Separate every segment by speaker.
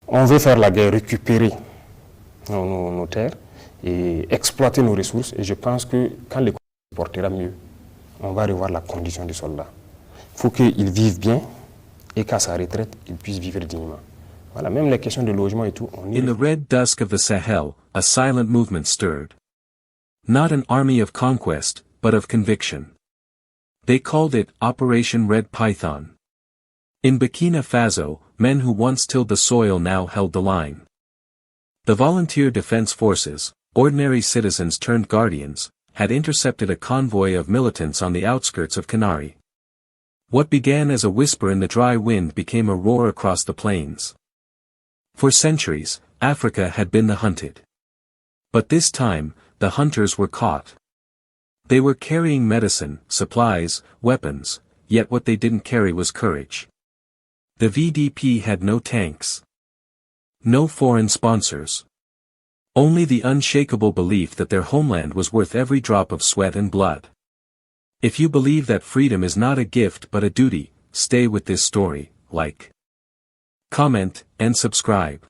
Speaker 1: On veut faire la guerre, récupérer nos terres et exploiter nos ressources. Et je pense que quand l'économie se portera mieux, on va revoir la condition du soldat. Il faut qu'il vive bien et qu'à sa retraite, il puisse vivre dignement. Voilà, même les questions de logement et tout.
Speaker 2: In the red dusk of the Sahel, a silent movement stirred. Not an army of conquest, but of conviction. They called it Operation Red Python. In Burkina Faso, men who once tilled the soil now held the line. The Volunteer Defense Forces, ordinary citizens turned guardians, had intercepted a convoy of militants on the outskirts of Canari. What began as a whisper in the dry wind became a roar across the plains. For centuries, Africa had been the hunted. But this time, the hunters were caught. They were carrying medicine, supplies, weapons, yet what they didn't carry was courage. The VDP had no tanks. No foreign sponsors. Only the unshakable belief that their homeland was worth every drop of sweat and blood. If you believe that freedom is not a gift but a duty, stay with this story, like, comment, and subscribe.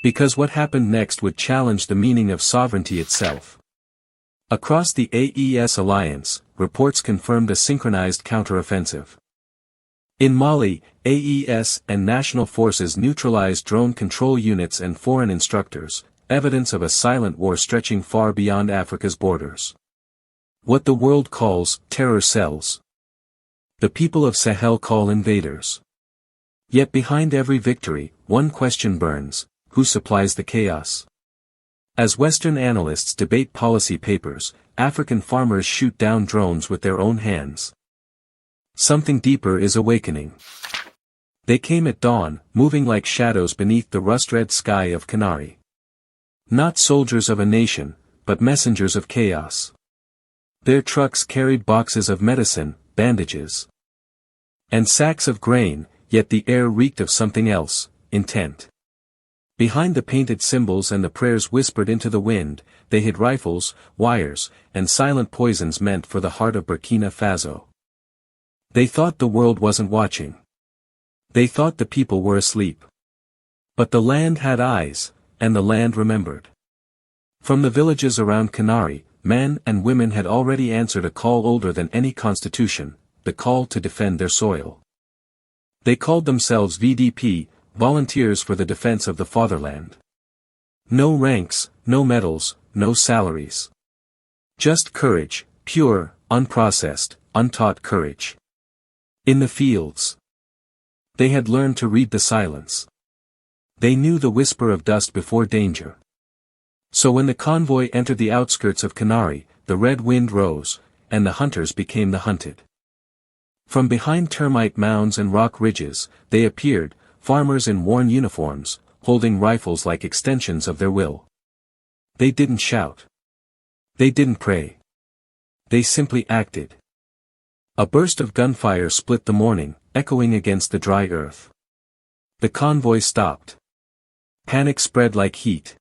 Speaker 2: Because what happened next would challenge the meaning of sovereignty itself. Across the AES alliance, reports confirmed a synchronized counteroffensive. In Mali, AES and national forces neutralized drone control units and foreign instructors, evidence of a silent war stretching far beyond Africa's borders. What the world calls terror cells, the people of Sahel call invaders. Yet behind every victory, one question burns: who supplies the chaos? As Western analysts debate policy papers, African farmers shoot down drones with their own hands. Something deeper is awakening. They came at dawn, moving like shadows beneath the rust-red sky of Canari. Not soldiers of a nation, but messengers of chaos. Their trucks carried boxes of medicine, bandages, and sacks of grain, yet the air reeked of something else, intent. Behind the painted symbols and the prayers whispered into the wind, they hid rifles, wires, and silent poisons meant for the heart of Burkina Faso. They thought the world wasn't watching. They thought the people were asleep. But the land had eyes, and the land remembered. From the villages around Canari, men and women had already answered a call older than any constitution, the call to defend their soil. They called themselves VDP, Volunteers for the Defense of the Fatherland. No ranks, no medals, no salaries. Just courage, pure, unprocessed, untaught courage. In the fields, they had learned to read the silence. They knew the whisper of dust before danger. So when the convoy entered the outskirts of Canari, the red wind rose, and the hunters became the hunted. From behind termite mounds and rock ridges, they appeared, farmers in worn uniforms, holding rifles like extensions of their will. They didn't shout. They didn't pray. They simply acted. A burst of gunfire split the morning, echoing against the dry earth. The convoy stopped. Panic spread like heat.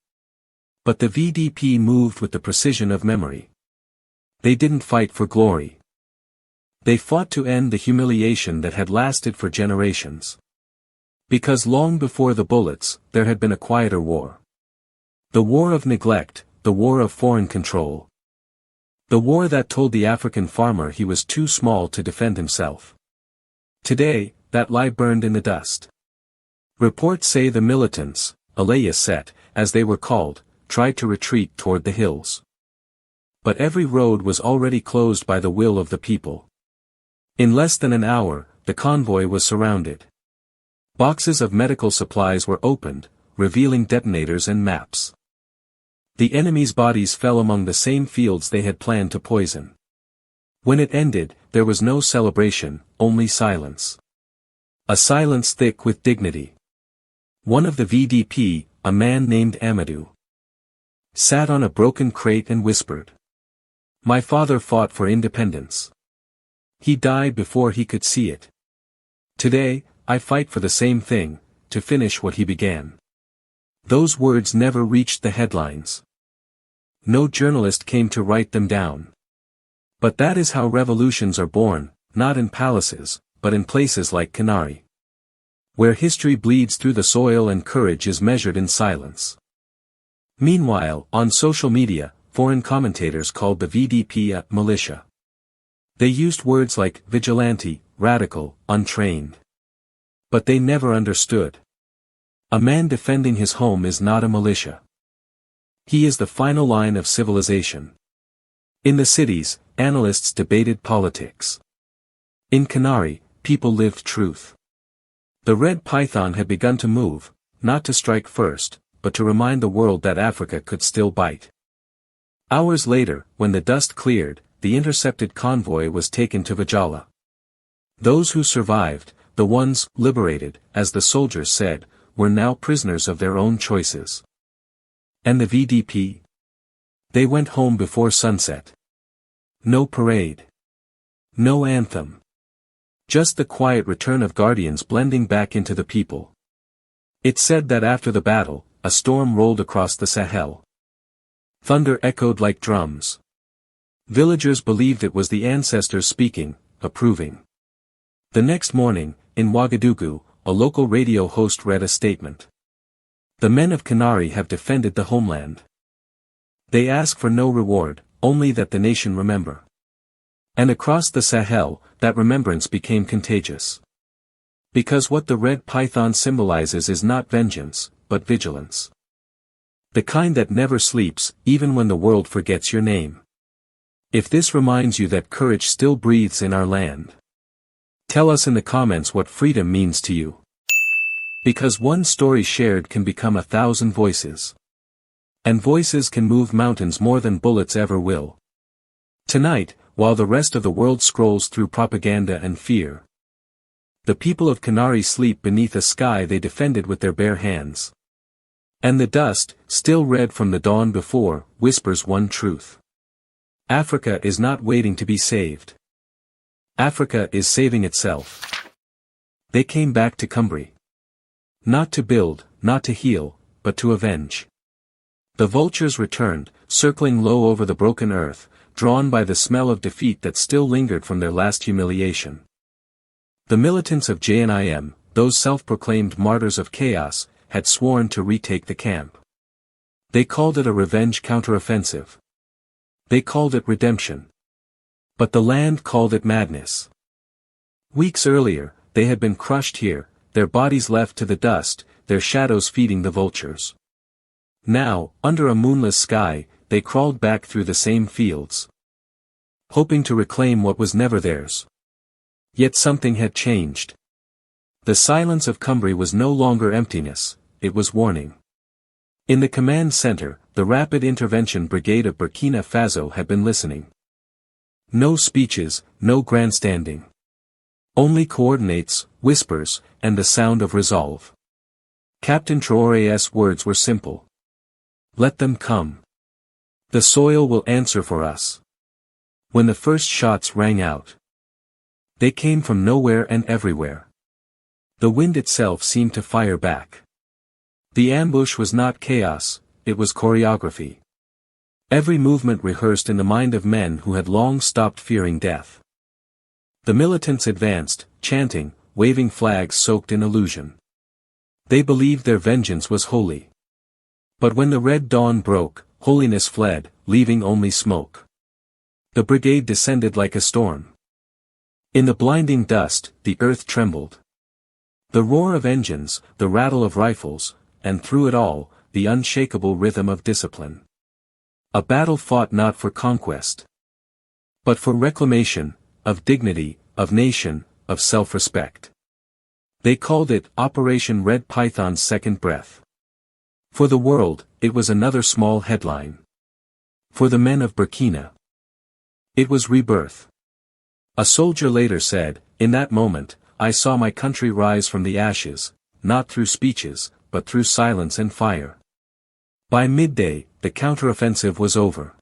Speaker 2: But the VDP moved with the precision of memory. They didn't fight for glory. They fought to end the humiliation that had lasted for generations. Because long before the bullets, there had been a quieter war. The war of neglect, the war of foreign control. The war that told the African farmer he was too small to defend himself. Today, that lie burned in the dust. Reports say the militants, Alaya Set, as they were called, tried to retreat toward the hills. But every road was already closed by the will of the people. In less than an hour, the convoy was surrounded. Boxes of medical supplies were opened, revealing detonators and maps. The enemy's bodies fell among the same fields they had planned to poison. When it ended, there was no celebration, only silence. A silence thick with dignity. One of the VDP, a man named Amadou, sat on a broken crate and whispered. "My father fought for independence. He died before he could see it. Today, I fight for the same thing, to finish what he began." Those words never reached the headlines. No journalist came to write them down. But that is how revolutions are born, not in palaces, but in places like Canari. Where history bleeds through the soil and courage is measured in silence. Meanwhile, on social media, foreign commentators called the VDP a militia. They used words like vigilante, radical, untrained. But they never understood. A man defending his home is not a militia. He is the final line of civilization. In the cities, analysts debated politics. In Canari, people lived truth. The red python had begun to move, not to strike first, but to remind the world that Africa could still bite. Hours later, when the dust cleared, the intercepted convoy was taken to Vijala. Those who survived, the ones liberated, as the soldiers said, were now prisoners of their own choices. And the VDP? They went home before sunset. No parade. No anthem. Just the quiet return of guardians blending back into the people. It said that after the battle, a storm rolled across the Sahel. Thunder echoed like drums. Villagers believed it was the ancestors speaking, approving. The next morning, in Ouagadougou, a local radio host read a statement. The men of Canari have defended the homeland. They ask for no reward, only that the nation remember. And across the Sahel, that remembrance became contagious. Because what the red python symbolizes is not vengeance, but vigilance. The kind that never sleeps, even when the world forgets your name. If this reminds you that courage still breathes in our land, tell us in the comments what freedom means to you. Because one story shared can become 1,000 voices. And voices can move mountains more than bullets ever will. Tonight, while the rest of the world scrolls through propaganda and fear, the people of Canari sleep beneath a sky they defended with their bare hands. And the dust, still red from the dawn before, whispers one truth. Africa is not waiting to be saved. Africa is saving itself. They came back to Kumbri. Not to build, not to heal, but to avenge. The vultures returned, circling low over the broken earth, drawn by the smell of defeat that still lingered from their last humiliation. The militants of JNIM, those self-proclaimed martyrs of chaos, had sworn to retake the camp. They called it a revenge counteroffensive. They called it redemption. But the land called it madness. Weeks earlier, they had been crushed here, their bodies left to the dust, their shadows feeding the vultures. Now, under a moonless sky, they crawled back through the same fields, hoping to reclaim what was never theirs. Yet something had changed. The silence of Kumbri was no longer emptiness, it was warning. In the command center, the Rapid Intervention Brigade of Burkina Faso had been listening. No speeches, no grandstanding. Only coordinates, whispers, and the sound of resolve. Captain Traore's words were simple. Let them come. The soil will answer for us. When the first shots rang out, they came from nowhere and everywhere. The wind itself seemed to fire back. The ambush was not chaos, it was choreography. Every movement rehearsed in the mind of men who had long stopped fearing death. The militants advanced, chanting, waving flags soaked in illusion. They believed their vengeance was holy. But when the red dawn broke, holiness fled, leaving only smoke. The brigade descended like a storm. In the blinding dust, the earth trembled. The roar of engines, the rattle of rifles, and through it all, the unshakable rhythm of discipline. A battle fought not for conquest, but for reclamation, of dignity, of nation, of self-respect. They called it Operation Red Python's Second Breath. For the world, it was another small headline. For the men of Burkina, it was rebirth. A soldier later said, in that moment, I saw my country rise from the ashes, not through speeches, but through silence and fire. By midday, the counteroffensive was over.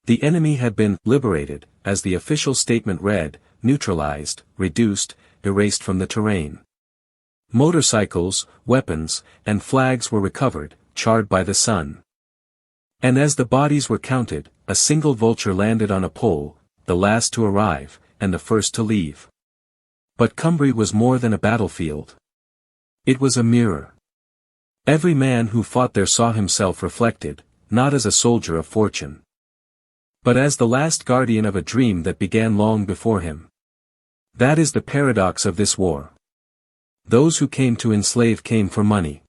Speaker 2: The enemy had been liberated, as the official statement read, neutralized, reduced, erased from the terrain. Motorcycles, weapons, and flags were recovered, charred by the sun. And as the bodies were counted, a single vulture landed on a pole, the last to arrive, and the first to leave. But Kumbri was more than a battlefield. It was a mirror. Every man who fought there saw himself reflected, not as a soldier of fortune, but as the last guardian of a dream that began long before him. That is the paradox of this war. Those who came to enslave came for money.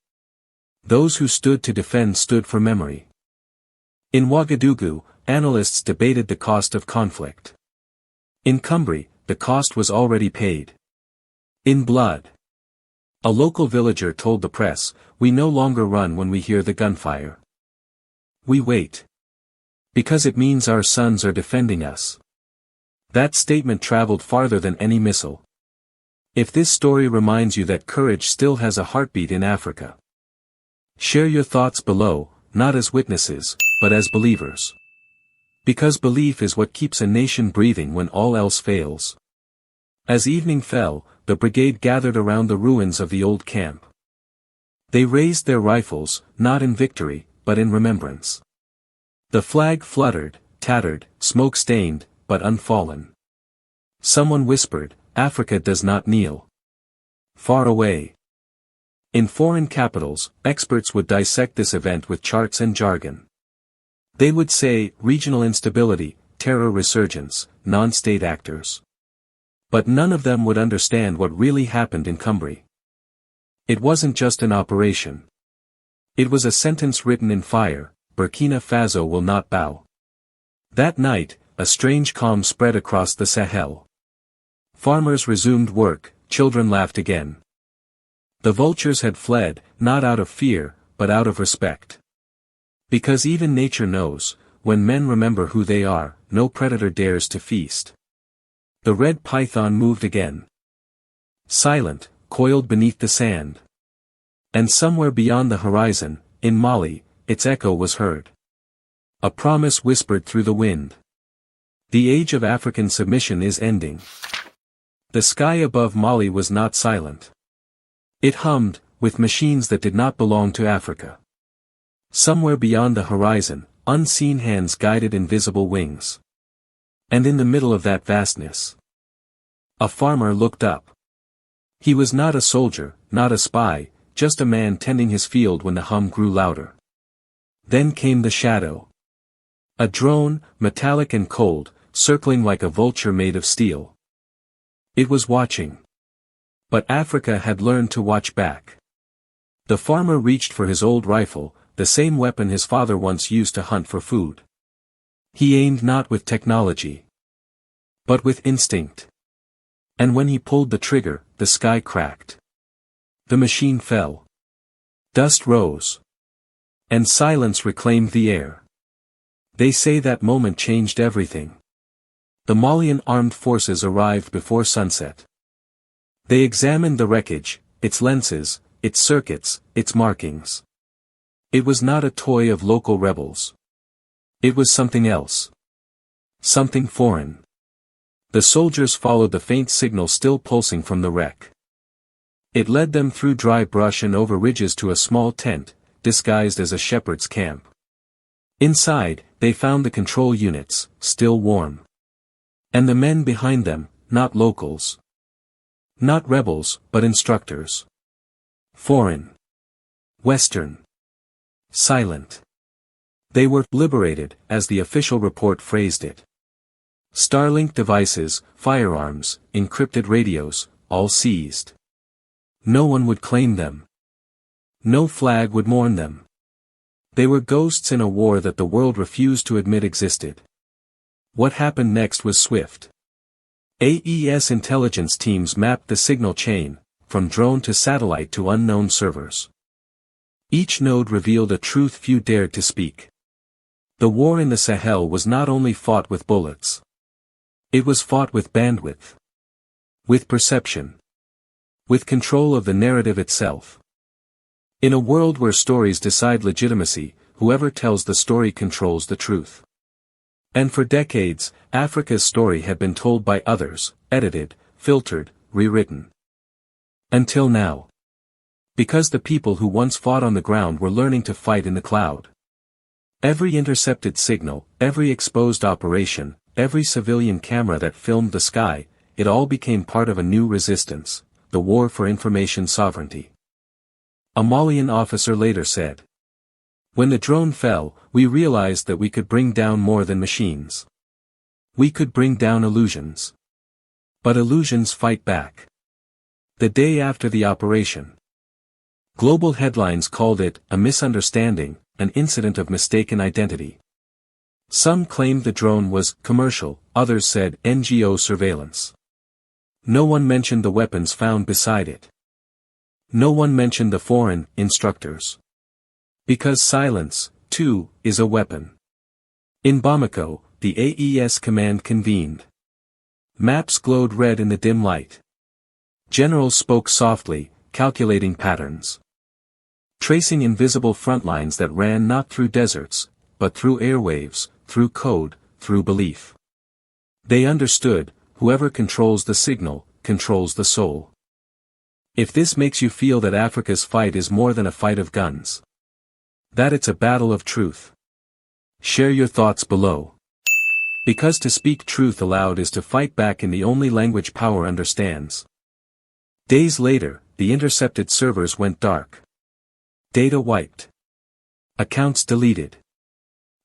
Speaker 2: Those who stood to defend stood for memory. In Ouagadougou, analysts debated the cost of conflict. In Kumbri, the cost was already paid. In blood. A local villager told the press, "We no longer run when we hear the gunfire. We wait. Because it means our sons are defending us." That statement traveled farther than any missile. If this story reminds you that courage still has a heartbeat in Africa, share your thoughts below, not as witnesses, but as believers. Because belief is what keeps a nation breathing when all else fails. As evening fell, the brigade gathered around the ruins of the old camp. They raised their rifles, not in victory, but in remembrance. The flag fluttered, tattered, smoke-stained, but unfallen. Someone whispered, "Africa does not kneel." Far away. In foreign capitals, experts would dissect this event with charts and jargon. They would say, regional instability, terror resurgence, non-state actors. But none of them would understand what really happened in Kumbri. It wasn't just an operation. It was a sentence written in fire: Burkina Faso will not bow. That night, a strange calm spread across the Sahel. Farmers resumed work, children laughed again. The vultures had fled, not out of fear, but out of respect. Because even nature knows, when men remember who they are, no predator dares to feast. The red python moved again. Silent, coiled beneath the sand. And somewhere beyond the horizon, in Mali, its echo was heard. A promise whispered through the wind. The age of African submission is ending. The sky above Mali was not silent. It hummed, with machines that did not belong to Africa. Somewhere beyond the horizon, unseen hands guided invisible wings. And in the middle of that vastness, a farmer looked up. He was not a soldier, not a spy, just a man tending his field when the hum grew louder. Then came the shadow. A drone, metallic and cold, circling like a vulture made of steel. It was watching. But Africa had learned to watch back. The farmer reached for his old rifle, the same weapon his father once used to hunt for food. He aimed not with technology, but with instinct. And when he pulled the trigger, the sky cracked. The machine fell. Dust rose. And silence reclaimed the air. They say that moment changed everything. The Malian armed forces arrived before sunset. They examined the wreckage, its lenses, its circuits, its markings. It was not a toy of local rebels. It was something else. Something foreign. The soldiers followed the faint signal still pulsing from the wreck. It led them through dry brush and over ridges to a small tent, disguised as a shepherd's camp. Inside, they found the control units, still warm. And the men behind them, not locals. Not rebels, but instructors. Foreign. Western. Silent. They were liberated, as the official report phrased it. Starlink devices, firearms, encrypted radios, all seized. No one would claim them. No flag would mourn them. They were ghosts in a war that the world refused to admit existed. What happened next was swift. AES intelligence teams mapped the signal chain, from drone to satellite to unknown servers. Each node revealed a truth few dared to speak. The war in the Sahel was not only fought with bullets. It was fought with bandwidth. With perception. With control of the narrative itself. In a world where stories decide legitimacy, whoever tells the story controls the truth. And for decades, Africa's story had been told by others, edited, filtered, rewritten. Until now. Because the people who once fought on the ground were learning to fight in the cloud. Every intercepted signal, every exposed operation, every civilian camera that filmed the sky, it all became part of a new resistance, the war for information sovereignty. a Malian officer later said. When the drone fell, we realized that we could bring down more than machines. We could bring down illusions. But illusions fight back. The day after the operation, global headlines called it a misunderstanding, an incident of mistaken identity. Some claimed the drone was commercial, others said NGO surveillance. No one mentioned the weapons found beside it. No one mentioned the foreign instructors. Because silence, too, is a weapon. In Bamako, the AES command convened. Maps glowed red in the dim light. Generals spoke softly, calculating patterns. Tracing invisible front lines that ran not through deserts, but through airwaves, through code, through belief. They understood, whoever controls the signal, controls the soul. If this makes you feel that Africa's fight is more than a fight of guns, that it's a battle of truth, share your thoughts below. Because to speak truth aloud is to fight back in the only language power understands. Days later, the intercepted servers went dark. Data wiped. Accounts deleted.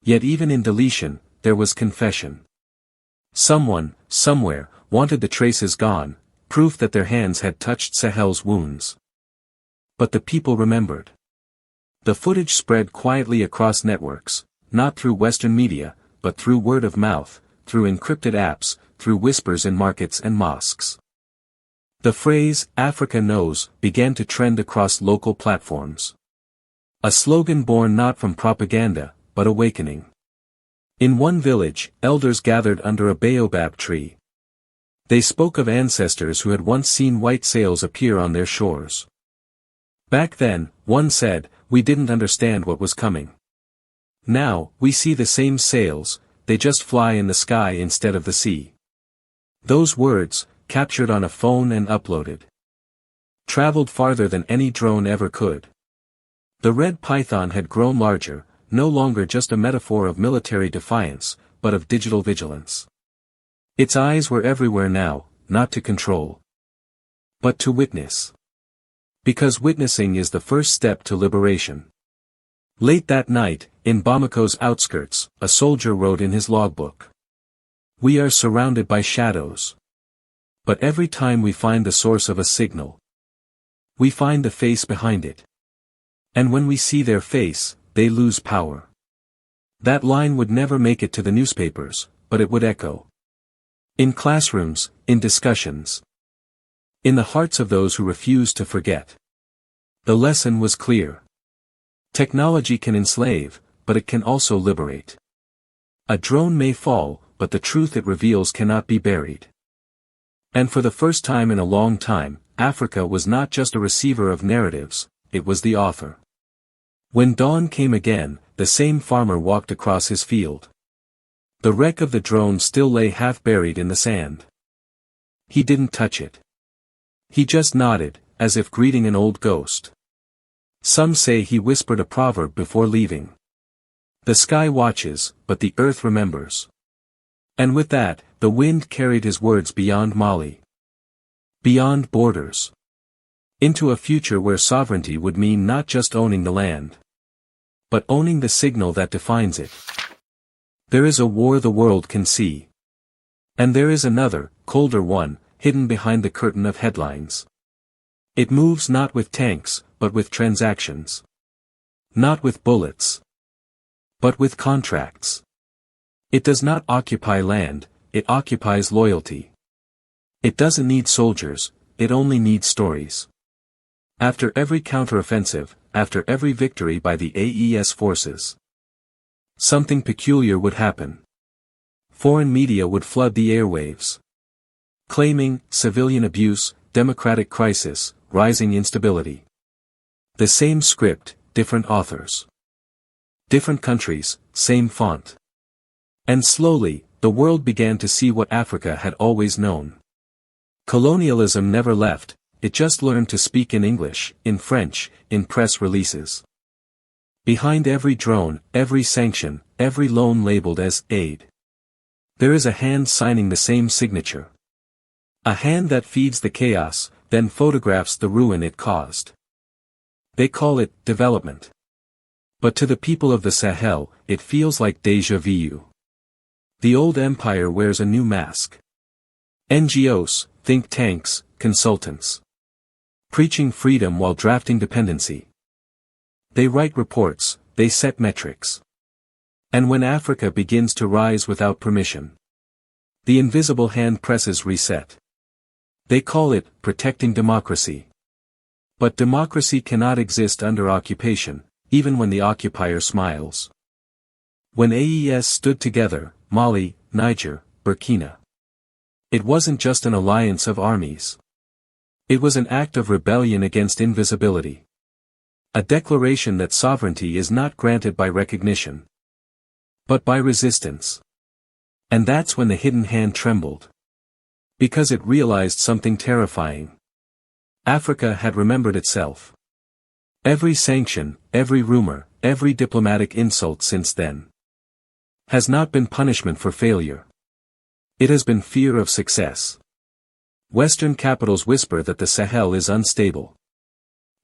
Speaker 2: Yet even in deletion, there was confession. Someone, somewhere, wanted the traces gone, proof that their hands had touched Sahel's wounds. But the people remembered. The footage spread quietly across networks, not through Western media, but through word of mouth, through encrypted apps, through whispers in markets and mosques. The phrase, "Africa knows," began to trend across local platforms. A slogan born not from propaganda, but awakening. In one village, elders gathered under a baobab tree. They spoke of ancestors who had once seen white sails appear on their shores. Back then, one said, we didn't understand what was coming. Now, we see the same sails, they just fly in the sky instead of the sea. Those words, captured on a phone and uploaded, traveled farther than any drone ever could. The red python had grown larger, no longer just a metaphor of military defiance, but of digital vigilance. Its eyes were everywhere now, not to control, but to witness. Because witnessing is the first step to liberation. Late that night, in Bamako's outskirts, a soldier wrote in his logbook. We are surrounded by shadows. But every time we find the source of a signal, we find the face behind it. And when we see their face, they lose power. That line would never make it to the newspapers, but it would echo. In classrooms, in discussions. In the hearts of those who refuse to forget. The lesson was clear. Technology can enslave, but it can also liberate. A drone may fall, but the truth it reveals cannot be buried. And for the first time in a long time, Africa was not just a receiver of narratives, it was the author. When dawn came again, the same farmer walked across his field. The wreck of the drone still lay half buried in the sand. He didn't touch it. He just nodded, as if greeting an old ghost. Some say he whispered a proverb before leaving. The sky watches, but the earth remembers. And with that, the wind carried his words beyond Mali. Beyond borders. Into a future where sovereignty would mean not just owning the land, but owning the signal that defines it. There is a war the world can see. And there is another, colder one, hidden behind the curtain of headlines. It moves not with tanks, but with transactions. Not with bullets, but with contracts. It does not occupy land, it occupies loyalty. It doesn't need soldiers, it only needs stories. After every counteroffensive, after every victory by the AES forces, something peculiar would happen. Foreign media would flood the airwaves, claiming civilian abuse, democratic crisis, rising instability. The same script, different authors. Different countries, same font. And slowly, the world began to see what Africa had always known. Colonialism never left, it just learned to speak in English, in French, in press releases. Behind every drone, every sanction, every loan labeled as aid, there is a hand signing the same signature. A hand that feeds the chaos, then photographs the ruin it caused. They call it development. But to the people of the Sahel, it feels like déjà vu. The old empire wears a new mask. NGOs, think tanks, consultants. Preaching freedom while drafting dependency. They write reports, they set metrics. And when Africa begins to rise without permission, the invisible hand presses reset. They call it protecting democracy. But democracy cannot exist under occupation, even when the occupier smiles. When AES stood together, Mali, Niger, Burkina, it wasn't just an alliance of armies. It was an act of rebellion against invisibility. A declaration that sovereignty is not granted by recognition, but by resistance. And that's when the hidden hand trembled. Because it realized something terrifying. Africa had remembered itself. Every sanction, every rumor, every diplomatic insult since then has not been punishment for failure. It has been fear of success. Western capitals whisper that the Sahel is unstable.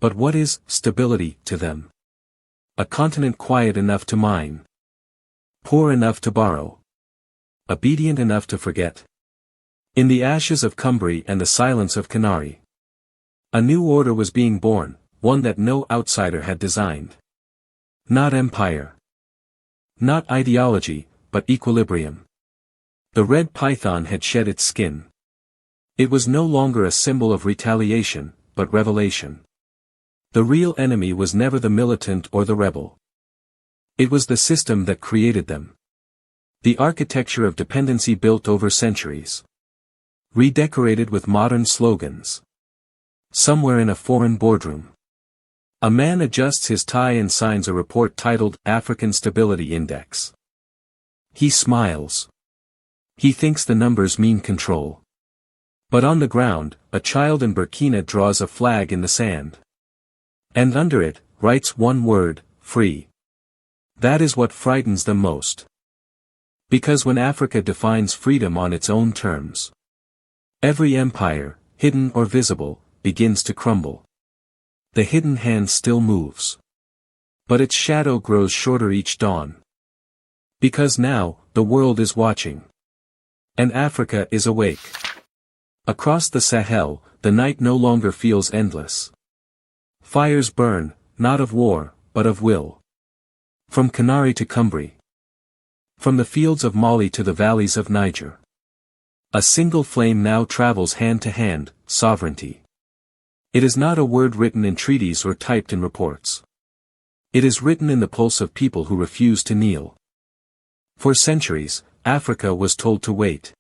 Speaker 2: But what is stability to them? A continent quiet enough to mine. Poor enough to borrow. Obedient enough to forget. In the ashes of Kumbri and the silence of Canari, a new order was being born, one that no outsider had designed. Not empire. Not ideology, but equilibrium. The red python had shed its skin. It was no longer a symbol of retaliation, but revelation. The real enemy was never the militant or the rebel. It was the system that created them. The architecture of dependency built over centuries. Redecorated with modern slogans. Somewhere in a foreign boardroom, a man adjusts his tie and signs a report titled African Stability Index. He smiles. He thinks the numbers mean control. But on the ground, a child in Burkina draws a flag in the sand. And under it, writes one word, free. That is what frightens them most. Because when Africa defines freedom on its own terms, every empire, hidden or visible, begins to crumble. The hidden hand still moves. But its shadow grows shorter each dawn. Because now, the world is watching. And Africa is awake. Across the Sahel, the night no longer feels endless. Fires burn, not of war, but of will. From Canari to Kumbri. From the fields of Mali to the valleys of Niger. A single flame now travels hand to hand, sovereignty. It is not a word written in treaties or typed in reports. It is written in the pulse of people who refuse to kneel. For centuries, Africa was told to wait.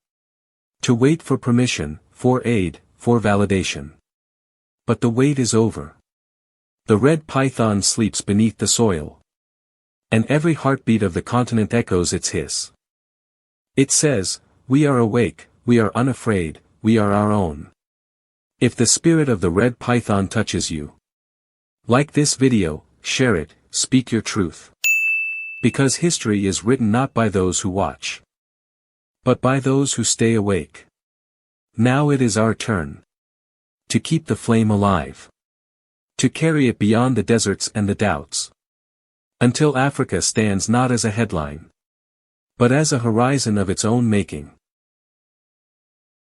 Speaker 2: To wait for permission, for aid, for validation. But the wait is over. The red python sleeps beneath the soil. And every heartbeat of the continent echoes its hiss. It says, we are awake, we are unafraid, we are our own. If the spirit of the red python touches you, like this video, share it, speak your truth. Because history is written not by those who watch, but by those who stay awake. Now it is our turn. To keep the flame alive. To carry it beyond the deserts and the doubts. Until Africa stands not as a headline, but as a horizon of its own making.